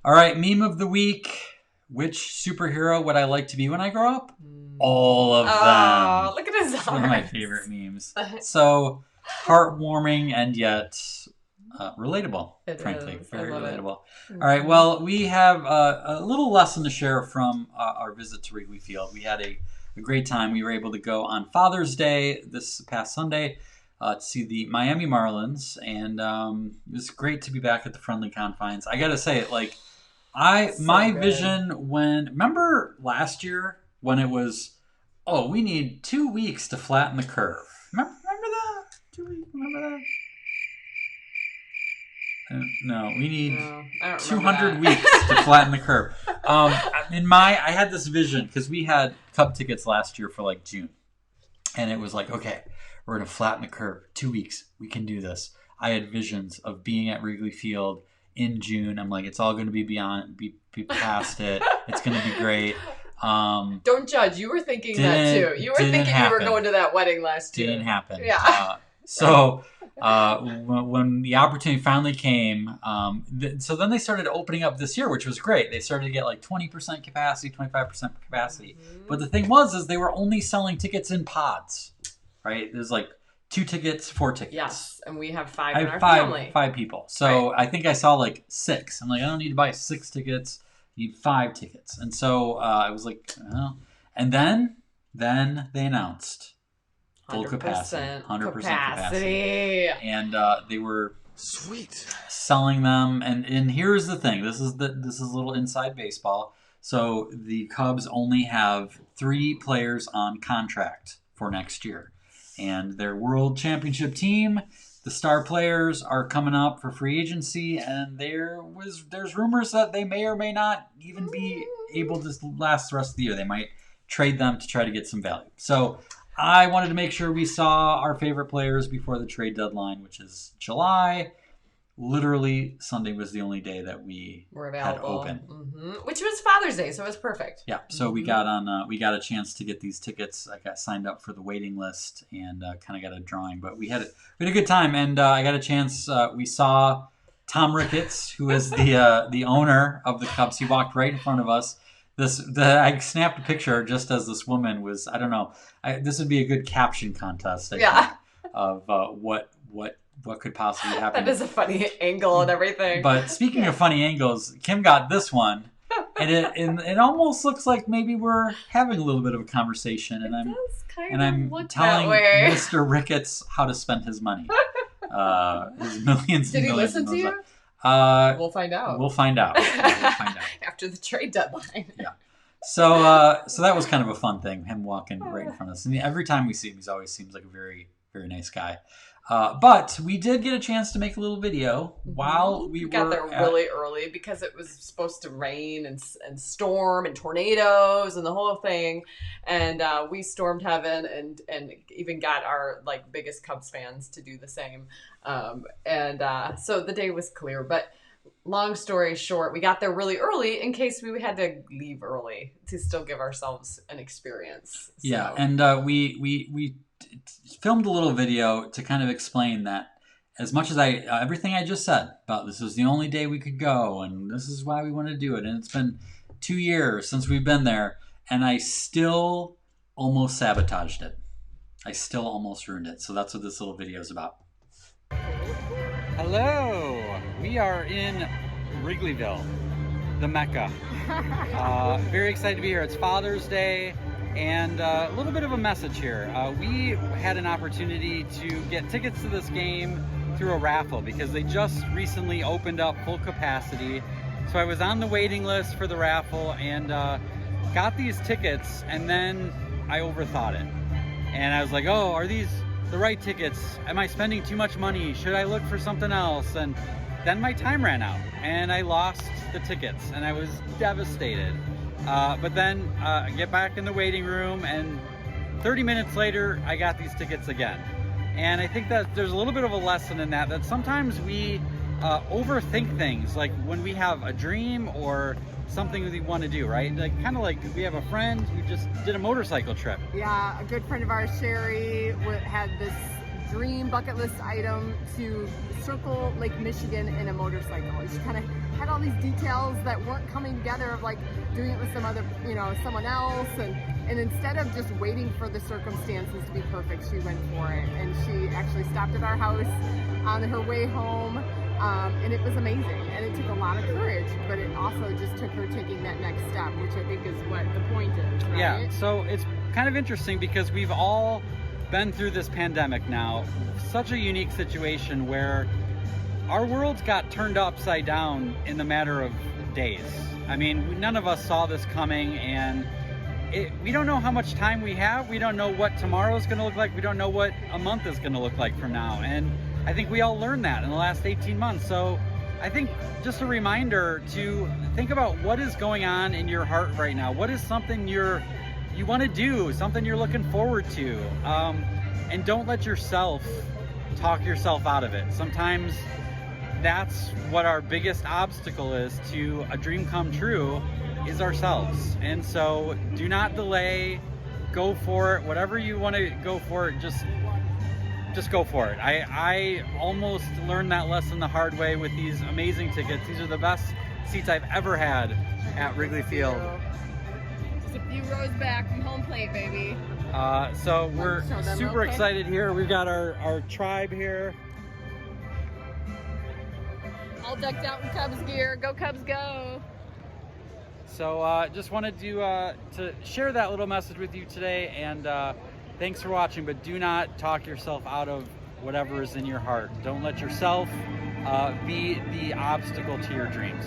All right, meme of the week. Which superhero would I like to be when I grow up? All of them. Oh, look at his arms. One of my favorite memes. So heartwarming and yet relatable, frankly. Very relatable. All right, well, we have a little lesson to share from our visit to Wrigley Field. We had a great time. We were able to go on Father's Day this past Sunday to see the Miami Marlins, and it was great to be back at the friendly confines. I got to say, my vision remember last year when it was, we need 2 weeks to flatten the curve. Remember that? 2 weeks, remember that? No, we need 200 weeks to flatten the curve. I had this vision because we had Cub tickets last year for June, and it was okay, we're gonna flatten the curve. 2 weeks, we can do this. I had visions of being at Wrigley Field in June. I'm like, it's all gonna be be past it. It's gonna be great. Don't judge. You were thinking that too. You were thinking you were going to that wedding last year. Didn't happen. Yeah. So when the opportunity finally came, so then they started opening up this year, which was great. They started to get 20% capacity, 25% capacity. Mm-hmm. But the thing was they were only selling tickets in pods, right? There's 2 tickets, 4 tickets. Yes, and we have 5 in our family. 5 people. So right. I think I saw 6. I'm like, I don't need to buy 6 tickets. You need 5 tickets. And so I was like, oh. And then they announced full capacity, 100% capacity, and they were selling them. And here's the thing: this is a little inside baseball. So the Cubs only have 3 players on contract for next year, and their World Championship team, the star players, are coming up for free agency, and there's rumors that they may or may not even be able to last the rest of the year. They might trade them to try to get some value. So I wanted to make sure we saw our favorite players before the trade deadline, which is July. Literally, Sunday was the only day that we had open. Mm-hmm. Which was Father's Day, so it was perfect. Yeah, so we got a chance to get these tickets. I got signed up for the waiting list and kind of got a drawing. But we had a good time, and I got a chance. We saw Tom Ricketts, who is the owner of the Cubs. He walked right in front of us. I snapped a picture just as this woman was. I don't know. This would be a good caption contest. I think, of what could possibly happen. That is a funny angle and everything. But speaking of funny angles, Kim got this one, and it almost looks like maybe we're having a little bit of a conversation, and I'm telling Mr. Ricketts how to spend his money. His millions. Did he listen to you? We'll find out. We'll find out. After the trade deadline. Yeah. So that was kind of a fun thing, him walking right in front of us. And every time we see him, he always seems like a very, very nice guy. But we did get a chance to make a little video while we got there really early because it was supposed to rain and storm and tornadoes and the whole thing. And we stormed heaven and even got our biggest Cubs fans to do the same. So the day was clear. But long story short, we got there really early in case we had to leave early to still give ourselves an experience. So. Yeah, and we filmed a little video to kind of explain that as much as everything I just said about this was the only day we could go and this is why we wanted to do it, and it's been 2 years since we've been there, and I still almost sabotaged it. I still almost ruined it. So that's what this little video is about. Hello, we are in Wrigleyville, the Mecca. Very excited to be here. It's Father's Day. And a little bit of a message here. We had an opportunity to get tickets to this game through a raffle because they just recently opened up full capacity. So I was on the waiting list for the raffle and got these tickets, and then I overthought it. And I was like, oh, are these the right tickets? Am I spending too much money? Should I look for something else? And then my time ran out and I lost the tickets and I was devastated. But then I get back in the waiting room, and 30 minutes later, I got these tickets again. And I think that there's a little bit of a lesson in that sometimes we overthink things, like when we have a dream or something that we want to do, right? Kind of like we have a friend who just did a motorcycle trip. Yeah, a good friend of ours, Sherry, had this dream bucket list item to circle Lake Michigan in a motorcycle. She kind of had all these details that weren't coming together of like doing it with some other, someone else. And instead of just waiting for the circumstances to be perfect, she went for it. And she actually stopped at our house on her way home. And it was amazing. And it took a lot of courage, but it also just took her taking that next step, which I think is what the point is, right? Yeah, so it's kind of interesting because we've all been through this pandemic now. Such a unique situation where our worlds got turned upside down in the matter of days. I mean, none of us saw this coming, and we don't know how much time we have. We don't know what tomorrow is going to look like. We don't know what a month is going to look like from now. And I think we all learned that in the last 18 months. So I think just a reminder to think about what is going on in your heart right now. What is something you want to do, something you're looking forward to. And don't let yourself talk yourself out of it. Sometimes that's what our biggest obstacle is to a dream come true, is ourselves. And so do not delay, go for it. Whatever you want to go for it, just go for it. I almost learned that lesson the hard way with these amazing tickets. These are the best seats I've ever had at Wrigley Field. Just a few rows back from home plate, baby. So we're super excited here. We've got our tribe here. All decked out in Cubs gear. Go Cubs, go! So just wanted to share that little message with you today, and thanks for watching. But do not talk yourself out of whatever is in your heart. Don't let yourself be the obstacle to your dreams.